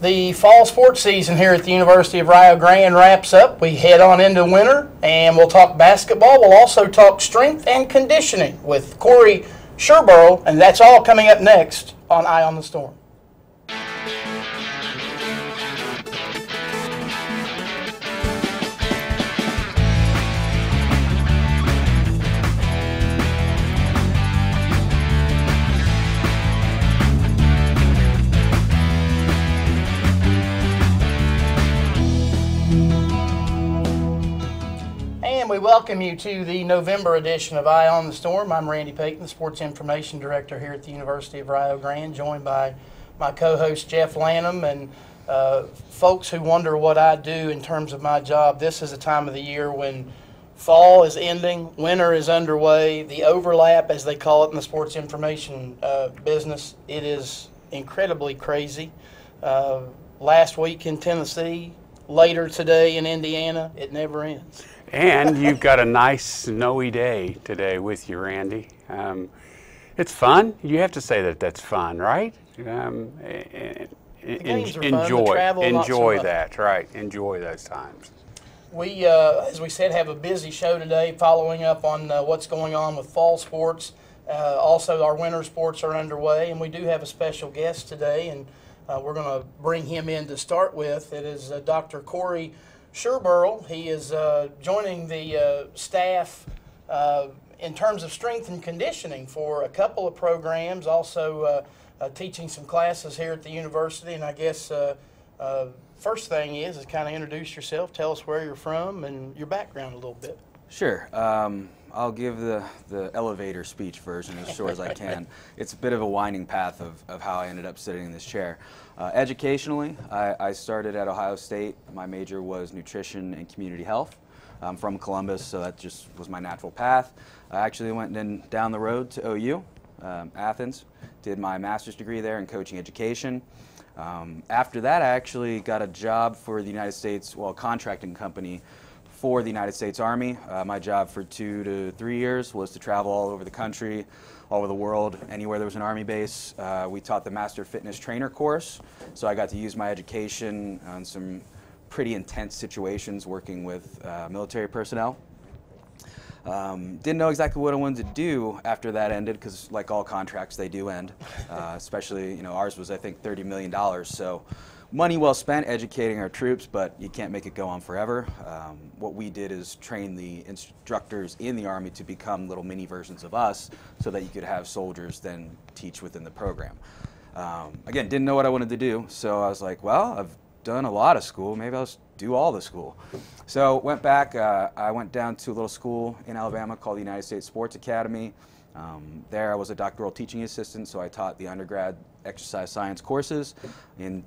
the fall sports season here at the University of Rio Grande wraps up. We head on into winter, and we'll talk basketball. We'll also talk strength and conditioning with Corey Sherburl, and that's all coming up next on Eye on the Storm. We welcome you to the November edition of Eye on the Storm. I'm Randy Payton, the Sports Information Director here at the University of Rio Grande, joined by my co-host Jeff Lanham. And folks who wonder what I do in terms of my job, this is a time of the year when fall is ending, winter is underway, the overlap, as they call it in the sports information business, it is incredibly crazy. Last week in Tennessee, later today in Indiana, it never ends. And you've got a nice snowy day today with you, Randy. It's fun. You have to say that that's fun, right? Enjoy that, right? Enjoy those times. We, as we said, have a busy show today following up on what's going on with fall sports. Also, our winter sports are underway, and we do have a special guest today, and we're going to bring him in to start with. It is Dr. Corey Sherburl. He is joining the staff in terms of strength and conditioning for a couple of programs, also teaching some classes here at the university. And I guess first thing is kind of introduce yourself, tell us where you're from and your background a little bit. Sure. I'll give the elevator speech version as short as I can. It's a bit of a winding path of how I ended up sitting in this chair. Educationally, I started at Ohio State. My major was nutrition and community health. I'm from Columbus, so that just was my natural path. I actually went down the road to OU, Athens, did my master's degree there in coaching education. After that, I actually got a job for the United States, well, a contracting company for the United States Army. My job for 2 to 3 years was to travel all over the country, all over the world, anywhere there was an Army base. We taught the Master Fitness Trainer course, so I got to use my education on some pretty intense situations working with military personnel. Didn't know exactly what I wanted to do after that ended, because like all contracts, they do end. Especially, ours was, I think, $30 million, so money well spent educating our troops, but you can't make it go on forever. What we did is train the instructors in the Army to become little mini versions of us so that you could have soldiers then teach within the program. Again, didn't know what I wanted to do, so I was like, well, I've done a lot of school, maybe I'll do all the school. So went back, I went down to a little school in Alabama called the United States Sports Academy. There I was a doctoral teaching assistant, so I taught the undergrad exercise science courses in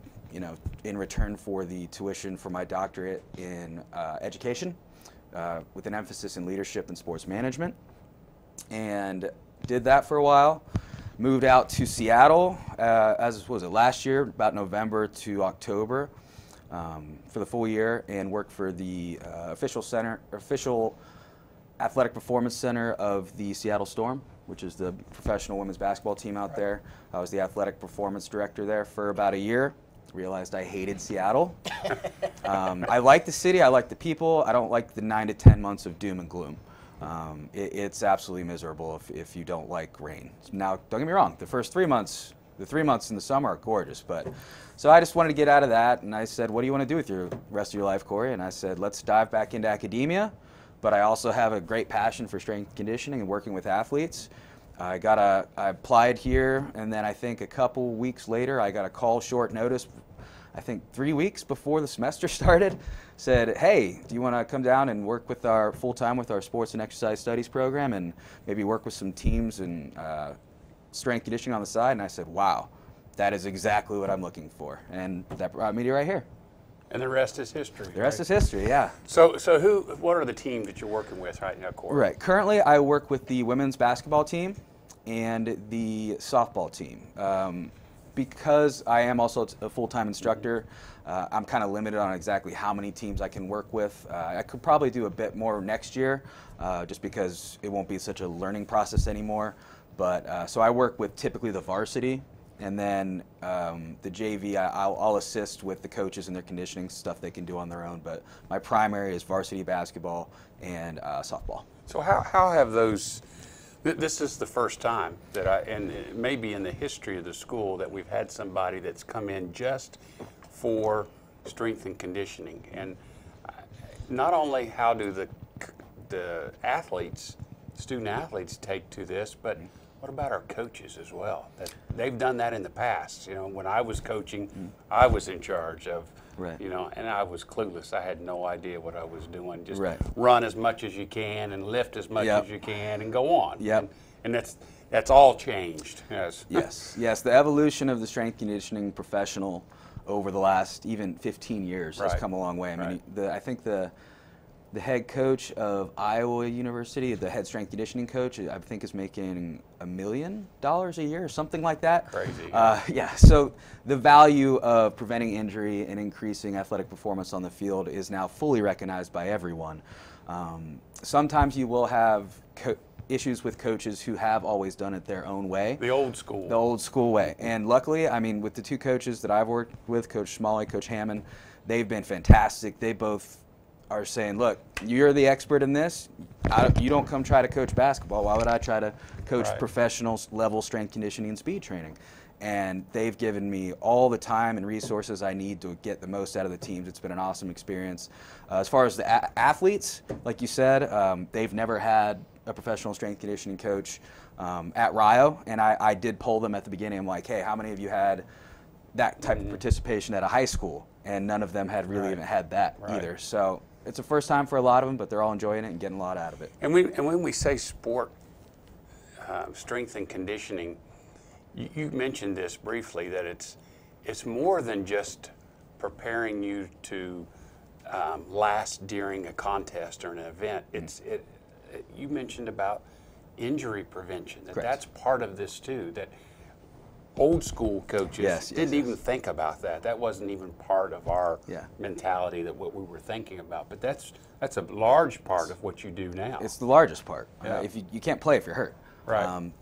return for the tuition for my doctorate in education, with an emphasis in leadership and sports management. And did that for a while. Moved out to Seattle, last year, about November to October, for the full year, and worked for the official athletic performance center of the Seattle Storm, which is the professional women's basketball team out there. I was the athletic performance director there for about a year. Realized I hated Seattle. I like the city, I like the people. I don't like the 9 to 10 months of doom and gloom. It's absolutely miserable if you don't like rain. Now, don't get me wrong, the 3 months in the summer are gorgeous, so I just wanted to get out of that, and I said, what do you want to do with your rest of your life, Corey? And I said, let's dive back into academia, but I also have a great passion for strength conditioning and working with athletes. I applied here, and then I think a couple weeks later, I got a call short notice, I think 3 weeks before the semester started, said, hey, do you want to come down and work with our full-time with our sports and exercise studies program and maybe work with some teams and strength conditioning on the side? And I said, wow, that is exactly what I'm looking for. And that brought me to right here. And the rest is history. The rest is history, yeah. So what are the teams that you're working with right now, Corey? Right. Currently, I work with the women's basketball team and the softball team. Because I am also a full-time instructor, I'm kind of limited on exactly how many teams I can work with. I could probably do a bit more next year, just because it won't be such a learning process anymore. But so I work with typically the varsity And then the JV, I'll assist with the coaches and their conditioning stuff they can do on their own. But my primary is varsity basketball and softball. So how have those? This is the first time that and maybe in the history of the school, that we've had somebody that's come in just for strength and conditioning. And not only how do the athletes, student athletes, take to this, but what about our coaches as well? That they've done that in the past. You know, when I was coaching, I was in charge of, Right. you know, and I was clueless. I had no idea what I was doing. Just Right. run as much as you can and lift as much Yep. as you can and go on. Yep. And that's all changed. Yes. Yes. The evolution of the strength conditioning professional over the last even 15 years has Right. come a long way. I mean, Right. I think the head coach of Iowa University, the head strength conditioning coach, I think is making $1 million a year or something like that. Crazy. Yeah, so the value of preventing injury and increasing athletic performance on the field is now fully recognized by everyone. Sometimes you will have issues with coaches who have always done it their own way. The old school. The old school way. And luckily, I mean, with the two coaches that I've worked with, Coach Smalley, Coach Hammond, they've been fantastic. They both are saying, look, you're the expert in this. You don't come try to coach basketball. Why would I try to coach Right. professional level strength conditioning and speed training? And they've given me all the time and resources I need to get the most out of the teams. It's been an awesome experience. As far as the athletes, like you said, they've never had a professional strength conditioning coach at Rio. And I did poll them at the beginning. I'm like, hey, how many of you had that type of participation at a high school? And none of them had really Right. even had that Right. either. So it's a first time for a lot of them, but they're all enjoying it and getting a lot out of it. And when we say sport, strength and conditioning, you mentioned this briefly, that it's more than just preparing you to last during a contest or an event. You mentioned about injury prevention. Correct. That's part of this too. That old school coaches Yes, didn't yes. even think about that. That wasn't even part of our Yeah. mentality, that what we were thinking about. But that's a large part of what you do now. It's the largest part. Yeah. If you can't play if you're hurt. Right. One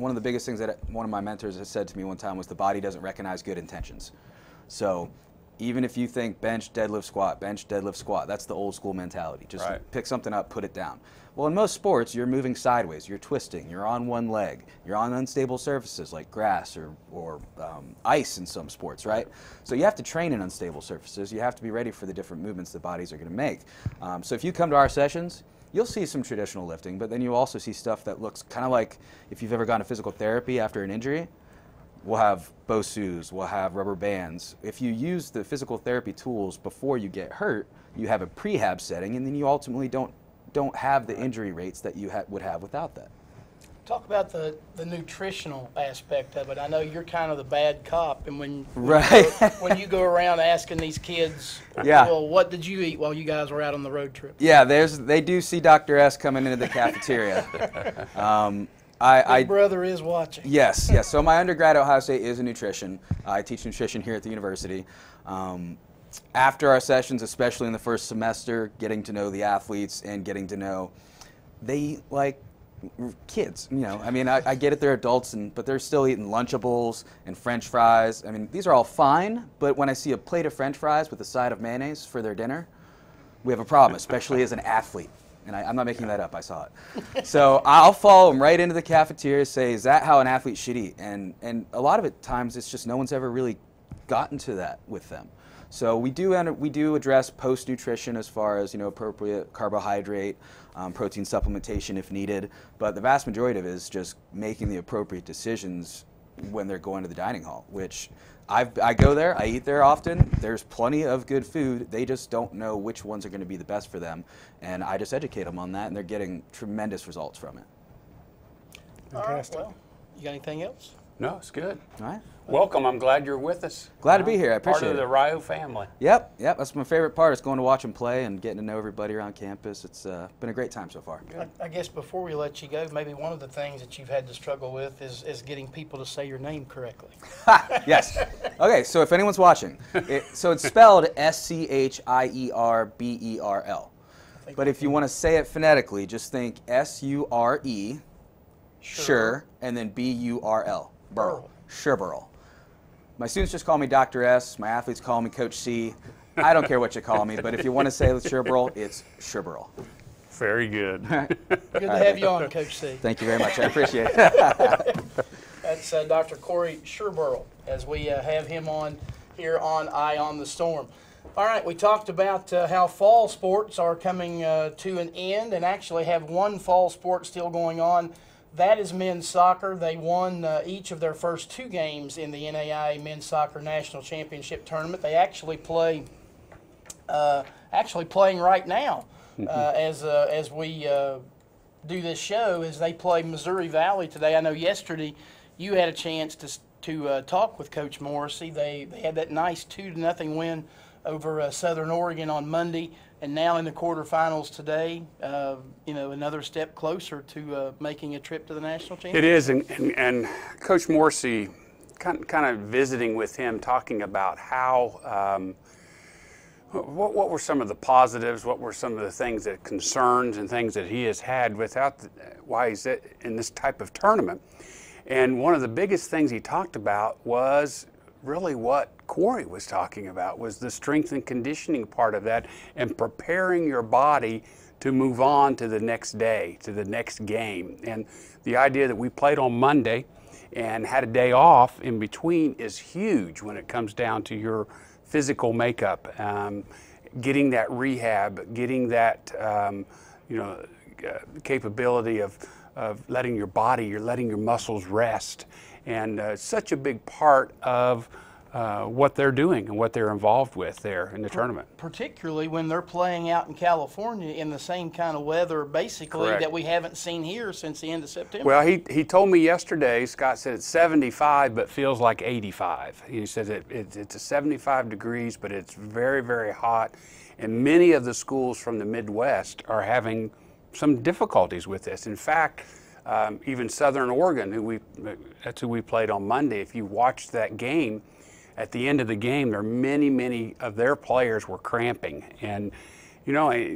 of the biggest things that one of my mentors has said to me one time was the body doesn't recognize good intentions. So even if you think bench, deadlift, squat, that's the old school mentality. Just Right. pick something up, put it down. Well, in most sports, you're moving sideways, you're twisting, you're on one leg, you're on unstable surfaces like grass or ice in some sports, right? So you have to train in unstable surfaces. You have to be ready for the different movements the bodies are going to make. So if you come to our sessions, you'll see some traditional lifting, but then you also see stuff that looks kind of like if you've ever gone to physical therapy after an injury. We'll have BOSUs, we'll have rubber bands. If you use the physical therapy tools before you get hurt, you have a prehab setting, and then you ultimately don't have the injury rates that you would have without that. Talk about the nutritional aspect of it. I know you're kind of the bad cop, and when you go around asking these kids, Yeah. well, what did you eat while you guys were out on the road trip? Yeah, they do see Dr. S coming into the cafeteria. Big brother is watching. Yes. So my undergrad at Ohio State is in nutrition. I teach nutrition here at the university. After our sessions, especially in the first semester, getting to know the athletes and getting to know, they eat like kids. You know, I mean, I get it, they're adults, but they're still eating Lunchables and French fries. I mean, these are all fine, but when I see a plate of French fries with a side of mayonnaise for their dinner, we have a problem, especially as an athlete. And I'm not making that up, I saw it. So I'll follow them right into the cafeteria, say, is that how an athlete should eat? And a lot of times it's just no one's ever really gotten to that with them. So we do address post-nutrition as far as, appropriate carbohydrate, protein supplementation if needed, but the vast majority of it is just making the appropriate decisions when they're going to the dining hall, which I go there, I eat there often. There's plenty of good food. They just don't know which ones are going to be the best for them, and I just educate them on that, and they're getting tremendous results from it. Fantastic. All right, well, you got anything else? No, it's good. All right. Welcome. I'm glad you're with us. Glad to be here. I appreciate Part of it. the Rio family. Yep. That's my favorite part. Is going to watch them play and getting to know everybody around campus. It's been a great time so far. I guess before we let you go, maybe one of the things that you've had to struggle with is getting people to say your name correctly. Yes. Okay, so if anyone's watching, so it's spelled Schierberl. But if you want to say it phonetically, just think SURE, sure, and then BURL. Burl. Sherburl. My students just call me Dr. S. My athletes call me Coach C. I don't care what you call me, but if you want to say Sherburl, it's Sherburl. Very good. Good to have you on, Coach C. Thank you very much. I appreciate it. That's Dr. Corey Sherburl, as we have him on here on Eye on the Storm. All right, we talked about how fall sports are coming to an end, and actually have one fall sport still going on. That is men's soccer. They won each of their first 2 games in the NAIA Men's Soccer National Championship Tournament. They actually play, playing right now as we do this show, as they play Missouri Valley today. I know yesterday you had a chance to talk with Coach Morrissey. They had that nice 2-0 win over Southern Oregon on Monday, and now in the quarterfinals today, another step closer to making a trip to the national championship. It is, and Coach Morrissey, kind of visiting with him, talking about how, what were some of the positives, what were some of the things that concerns and things that he has had why he's in this type of tournament. And one of the biggest things he talked about was really what Corey was talking about, was the strength and conditioning part of that, and preparing your body to move on to the next day, to the next game. And the idea that we played on Monday and had a day off in between is huge when it comes down to your physical makeup, getting that rehab, getting that capability of letting your muscles rest. And such a big part of what they're doing and what they're involved with there in the tournament. Particularly when they're playing out in California in the same kind of weather, basically, Correct. that we haven't seen here since the end of September. Well, he told me yesterday, Scott said it's 75 but feels like 85. He says it's a 75 degrees, but it's very, very hot. And many of the schools from the Midwest are having some difficulties with this. In fact, even Southern Oregon, that's who we played on Monday. If you watched that game, at the end of the game, many of their players were cramping. And,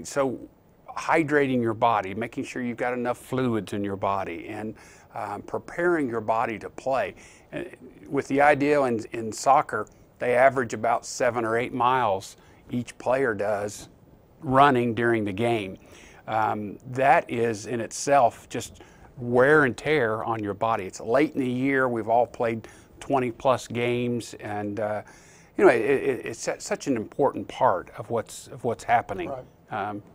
so hydrating your body, making sure you've got enough fluids in your body, and preparing your body to play. And with the idea in soccer, they average about 7 or 8 miles, each player does, running during the game. That is in itself just wear and tear on your body. It's late in the year. We've all played 20-plus games, and it's such an important part of what's happening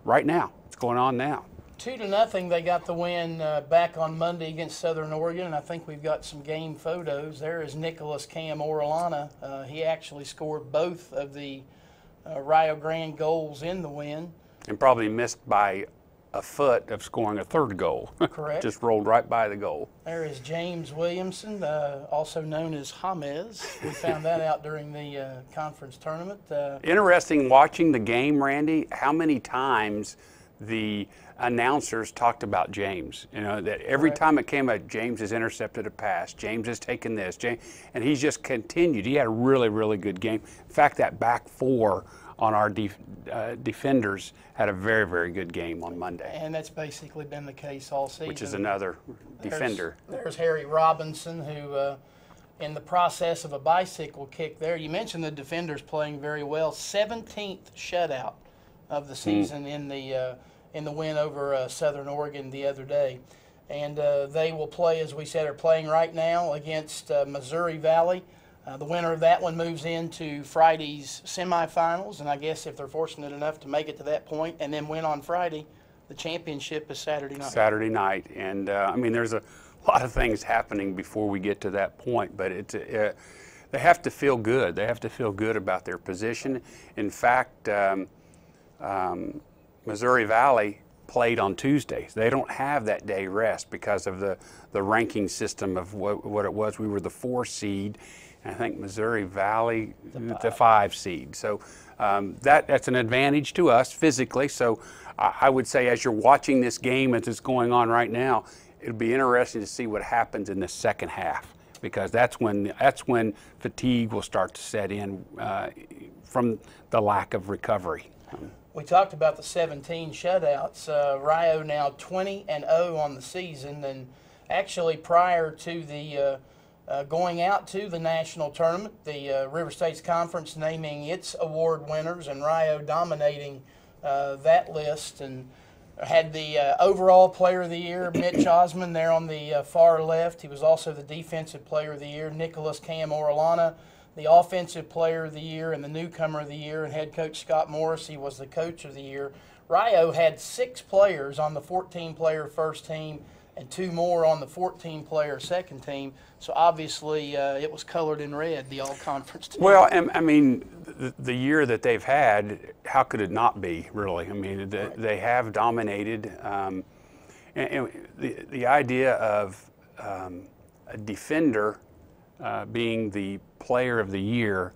right now. It's going on now. 2-0, they got the win back on Monday against Southern Oregon, and I think we've got some game photos. There is Nicholas Cam Orellana. He actually scored both of the Rio Grande goals in the win. And probably missed by a foot of scoring a third goal. Correct. Just rolled right by the goal. There is James Williamson, also known as James. We found that out during the conference tournament. Interesting watching the game, Randy, how many times the announcers talked about James. That every Correct. time it came out, James has intercepted a pass, James has taken this, and he's just continued. He had a really, really good game. In fact, that back four on our defenders had a very, very good game on Monday. And that's basically been the case all season. Which is another defender. There's Harry Robinson, who in the process of a bicycle kick there. You mentioned the defenders playing very well. 17th shutout of the season in the win over Southern Oregon the other day. And they will play, as we said, are playing right now against Missouri Valley. The winner of that one moves into Friday's semifinals, and I guess if they're fortunate enough to make it to that point and then win on Friday, the championship is Saturday night. Saturday night, and there's a lot of things happening before we get to that point, but they have to feel good. They have to feel good about their position. In fact, Missouri Valley played on Tuesdays. They don't have that day rest because of the ranking system of what it was. We were the 4 seed. I think Missouri Valley, the 5 seed. So that's an advantage to us physically. So I would say, as you're watching this game as it's going on right now, it'll be interesting to see what happens in the second half, because that's when fatigue will start to set in from the lack of recovery. We talked about the 17 shutouts. Rio now 20-0 on the season, and actually prior to the going out to the national tournament, the River States Conference naming its award winners, and Rio dominating that list, and had the overall player of the year, Mitch Osmond, there on the far left. He was also the defensive player of the year. Nicholas Cam Orellana, the offensive player of the year, and the newcomer of the year, and head coach Scott Morrissey was the coach of the year. Rio had 6 players on the 14-player first team and 2 more on the 14-player second team. So obviously it was colored in red, the all-conference team. Well, I mean, the year that they've had, how could it not be, really? I mean, they have dominated. And the idea of a defender being the player of the year,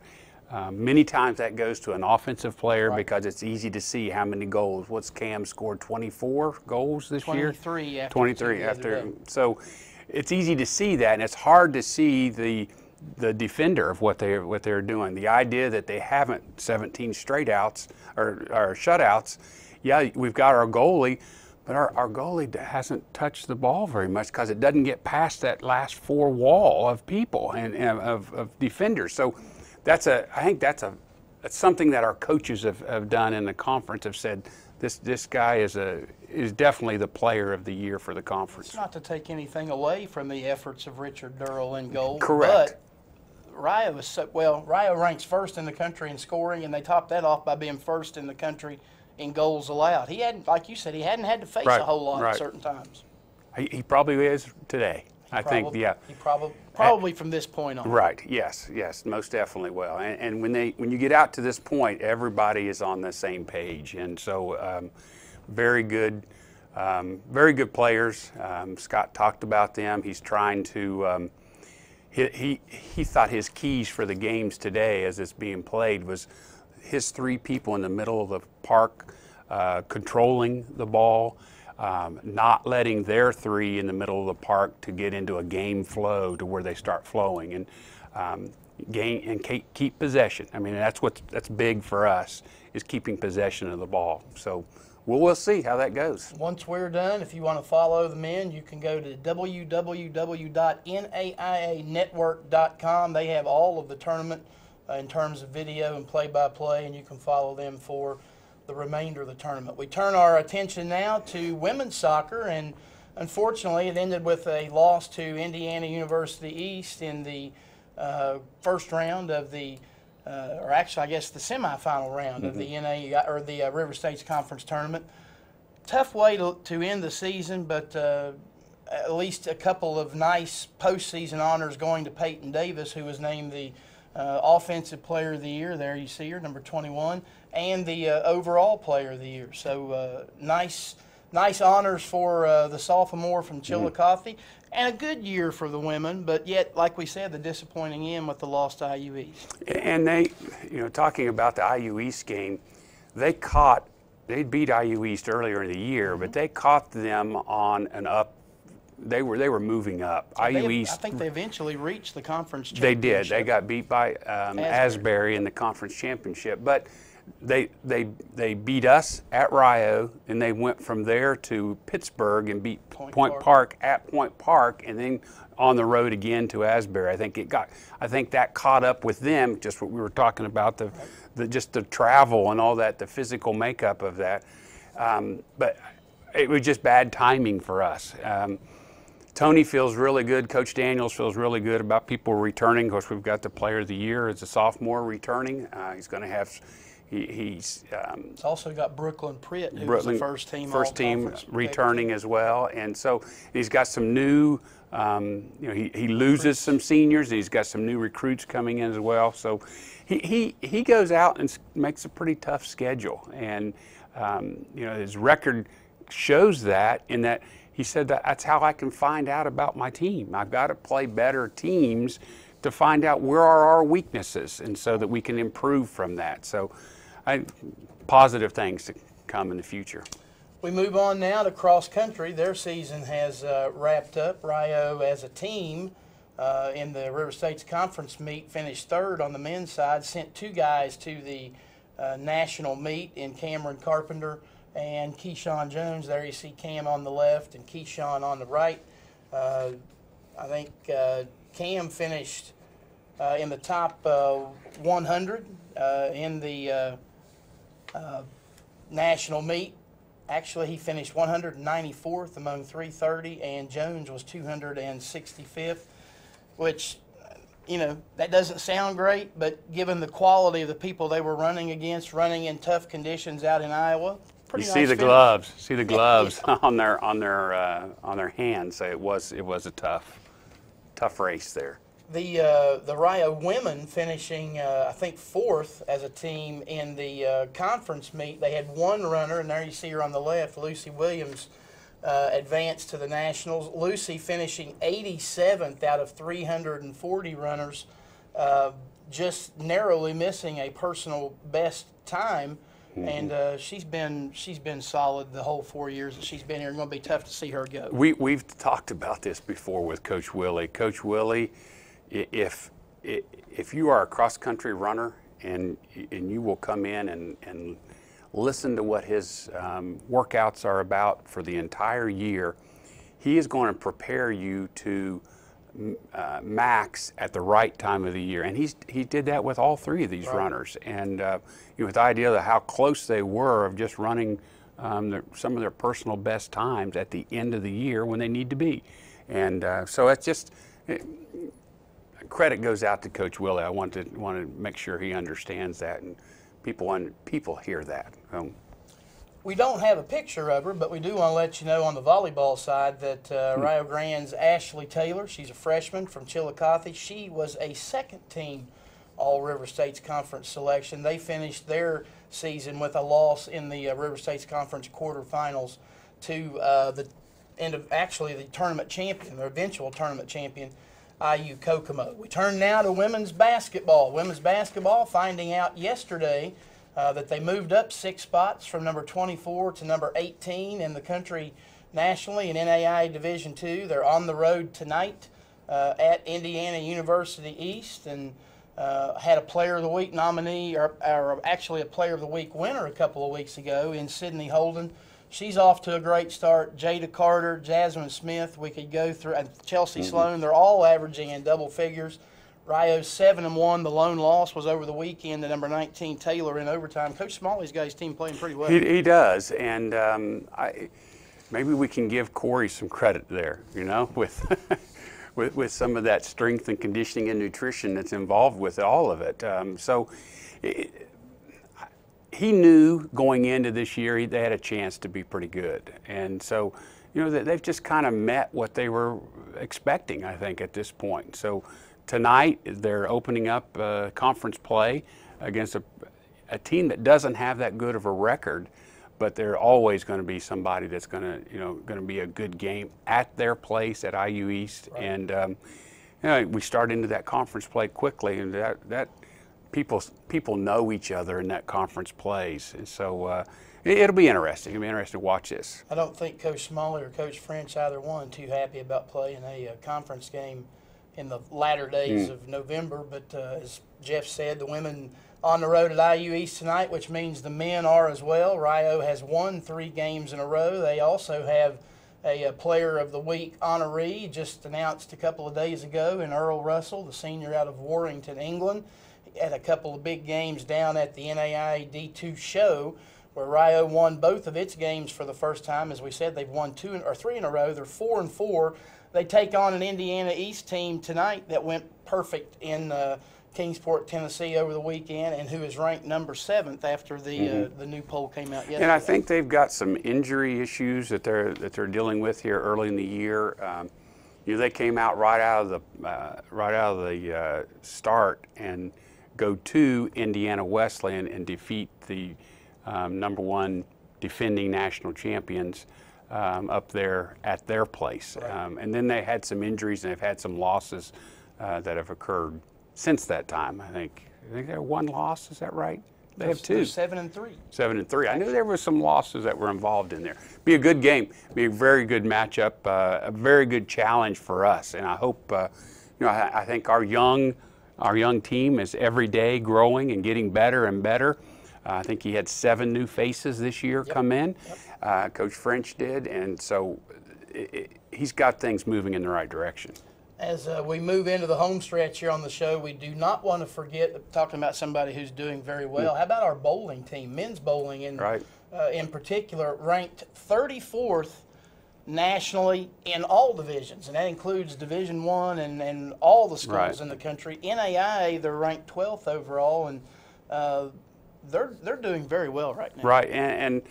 many times that goes to an offensive player because it's easy to see how many goals. What's Cam scored? 24 goals this year? 23 after. 23 after. So it's easy to see that, and it's hard to see the defender of what they're doing. The idea that they haven't 17 straight outs or shutouts. Yeah, we've got our goalie, but our goalie hasn't touched the ball very much because it doesn't get past that last 4 wall of people and of defenders. So I think that's something that our coaches have done in the conference, have said this guy is definitely the player of the year for the conference. It's not to take anything away from the efforts of Richard Durrell in goal. Correct. But Rio ranks first in the country in scoring, and they topped that off by being first in the country in goals allowed. He hadn't, like you said, he hadn't had to face a whole lot at certain times. He probably is today. I think, yeah. He probably from this point on. Right. Yes. Most definitely will. And when you get out to this point, everybody is on the same page, and so very good players. Scott talked about them. He's trying to. He thought his keys for the games today, as it's being played, was his 3 people in the middle of the park, controlling the ball. Not letting their 3 in the middle of the park to get into a game flow to where they start flowing, and keep possession. I mean, that's big for us, is keeping possession of the ball. So we'll see how that goes. Once we're done, if you want to follow the men, you can go to www.naianetwork.com. They have all of the tournament in terms of video and play-by-play, and you can follow them for the remainder of the tournament. We turn our attention now to women's soccer, and unfortunately it ended with a loss to Indiana University East in the first round of the, or actually I guess the semifinal round of the the River States Conference tournament. Tough way to end the season, but at least a couple of nice postseason honors going to Peyton Davis, who was named the Offensive Player of the Year. There you see her, number 21, and the overall Player of the Year. So nice honors for the sophomore from Chillicothe, and a good year for the women. But yet, like we said, the disappointing end with the loss to IU East. And they, talking about the IU East game, they beat IU East earlier in the year, but they caught them on an up. They were moving up. So IU East. I think they eventually reached the conference They championship. did. They got beat by Asbury in the conference championship, but they beat us at Rio, and they went from there to Pittsburgh and beat Point Park at Point Park, and then on the road again to Asbury. I think that caught up with them. Just what we were talking about, just the travel and all that, the physical makeup of that. But it was just bad timing for us. Tony feels really good. Coach Daniels feels really good about people returning. Of course, we've got the Player of the Year as a sophomore returning. He's going to have. He's also got Brooklyn Pritt, who was the first team returning as well, and so he's got some new. He loses some seniors, and he's got some new recruits coming in as well. So he goes out and makes a pretty tough schedule, and his record shows that. In that he said that's how I can find out about my team. I've got to play better teams to find out where are our weaknesses, and so that we can improve from that. So positive things to come in the future. We move on now to cross country. Their season has wrapped up. Rio, as a team, in the River States Conference meet, finished third on the men's side, sent 2 guys to the national meet in Cameron Carpenter and Keyshawn Jones. There you see Cam on the left and Keyshawn on the right. I think Cam finished in the top 100 in the national meet. Actually, he finished 194th among 330, and Jones was 265th, which, you know, that doesn't sound great, but given the quality of the people they were running against, running in tough conditions out in Iowa, pretty You nice see the finish. gloves. See the gloves on their hands. So it was a tough race there. The Rio women finishing, I think, 4th as a team in the conference meet. They had one runner, and there you see her on the left, Lucy Williams, advanced to the Nationals. Lucy finishing 87th out of 340 runners, just narrowly missing a personal best time. And she's been solid the whole 4 years that she's been here. It's going to be tough to see her go. We've talked about this before with Coach Willie. Coach Willie, if you are a cross-country runner and you will come in and listen to what his workouts are about for the entire year, he is going to prepare you to max at the right time of the year, and he did that with all three of these runners. And you know, with the idea of how close they were of just running some of their personal best times at the end of the year when they need to be. And so it's just credit goes out to Coach Willie. I want to make sure he understands that, and people hear that. We don't have a picture of her, but we do want to let you know on the volleyball side that Rio Grande's Ashley Taylor, she's a freshman from Chillicothe. She was a second-team All-River States Conference selection. They finished their season with a loss in the River States Conference quarterfinals to the tournament champion, the eventual tournament champion, IU Kokomo. We turn now to women's basketball. Women's basketball, finding out yesterday that they moved up 6 spots from number 24 to number 18 in the country nationally in NAIA Division II. They're on the road tonight at Indiana University East, and had a Player of the Week nominee, or actually a Player of the Week winner a couple of weeks ago in Sydney Holden. She's off to a great start. Jada Carter, Jasmine Smith, we could go through, and Chelsea Sloan, they're all averaging in double figures. Rio's 7-1. The lone loss was over the weekend to number 19 Taylor in overtime. Coach Smalley's got his team playing pretty well. He does, and maybe we can give Corey some credit there, you know, with with some of that strength and conditioning and nutrition that's involved with all of it. He knew going into this year they had a chance to be pretty good, and so you know they've just kind of met what they were expecting, I think, at this point. So tonight they're opening up conference play against a team that doesn't have that good of a record, but they're always going to be somebody that's going to be a good game at their place at IU East. Right. And you know, we start into that conference play quickly, and that people know each other in that conference plays, and so it'll be interesting. It'll be interesting to watch this. I don't think Coach Smalley or Coach French, either one, too happy about playing a conference game in the latter days of November. But as Jeff said, the women on the road at IU East tonight, which means the men are as well. Rio has won 3 games in a row. They also have a Player of the Week honoree just announced a couple of days ago in Earl Russell, the senior out of Warrington, England. He had a couple of big games down at the NAIA D2 show where Rio won both of its games for the first time. As we said, they've won 3 in a row. They're 4-4. They take on an Indiana East team tonight that went perfect in Kingsport, Tennessee over the weekend, and who is ranked number 7th after the new poll came out yesterday. And I think they've got some injury issues that they're dealing with here early in the year. You know, they came out right out of the start and go to Indiana Wesleyan and defeat the number 1 defending national champions up there at their place. Right. And then they had some injuries and they've had some losses that have occurred since that time. I think they have 1 loss. Is that right? They have 2. They're 7-3. 7-3. I knew there were some losses that were involved in there. Be a good game. Be a very good matchup. A very good challenge for us. And I hope, you know, I think our young team is every day growing and getting better and better. I think he had 7 new faces this year come in. Coach French did, and so he's got things moving in the right direction. As we move into the home stretch here on the show, we do not want to forget talking about somebody who's doing very well. How about our bowling team? Men's bowling in particular ranked 34th nationally in all divisions, and that includes Division I and all the schools in the country. NAIA, they're ranked 12th overall, and they're doing very well right now. Right, and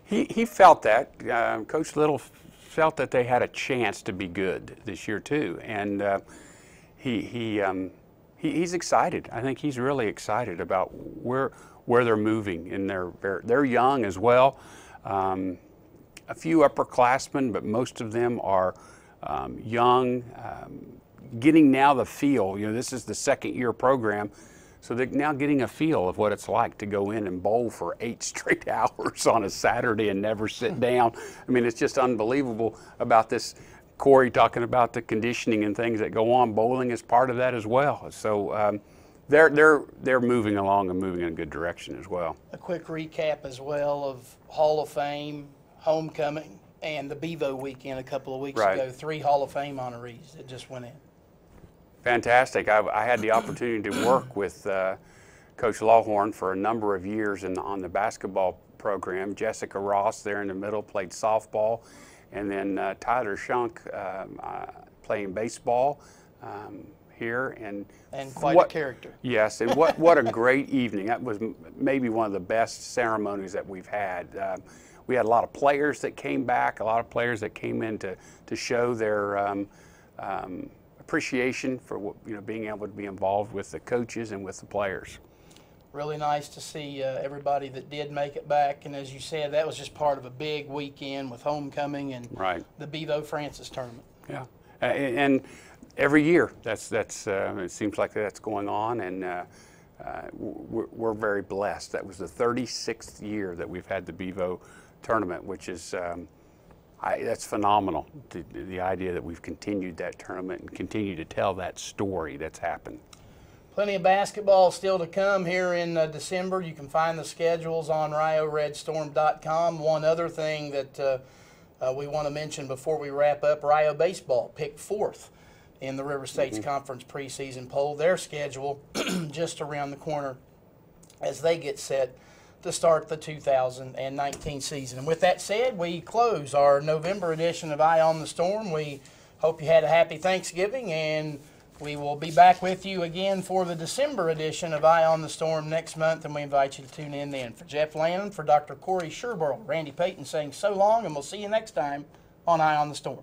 he felt that. Coach Little felt that they had a chance to be good this year too, and he's excited. I think he's really excited about where they're moving, and they're young as well. A few upperclassmen, but most of them are young, getting now the feel. You know, this is the second-year program, so they're now getting a feel of what it's like to go in and bowl for 8 straight hours on a Saturday and never sit down. I mean, it's just unbelievable about this. Corey talking about the conditioning and things that go on. Bowling is part of that as well. So they're moving along and moving in a good direction as well. A quick recap as well of Hall of Fame, homecoming, and the Bevo weekend a couple of weeks ago. 3 Hall of Fame honorees that just went in. Fantastic. I had the opportunity to work with Coach Lawhorn for a number of years on the basketball program. Jessica Ross there in the middle played softball, and then Tyler Shunk playing baseball here. And quite a character. Yes, and what a great evening. That was maybe one of the best ceremonies that we've had. We had a lot of players that came back, a lot of players that came in to show their appreciation for being able to be involved with the coaches and with the players. Really nice to see everybody that did make it back, and as you said, that was just part of a big weekend with homecoming and the Bevo Francis tournament. Yeah, and every year that's it seems like that's going on, and we're very blessed. That was the 36th year that we've had the Bevo tournament, which is that's phenomenal. The idea that we've continued that tournament and continue to tell that story that's happened. Plenty of basketball still to come here in December. You can find the schedules on RioRedStorm.com. One other thing that we want to mention before we wrap up, Rio Baseball picked 4th in the River States Conference preseason poll. Their schedule just around the corner as they get set to start the 2019 season. And with that said, we close our November edition of Eye on the Storm. We hope you had a happy Thanksgiving, and we will be back with you again for the December edition of Eye on the Storm next month, and we invite you to tune in then. For Jeff Lannon, for Dr. Corey Sherburl, Randy Payton saying so long, and we'll see you next time on Eye on the Storm.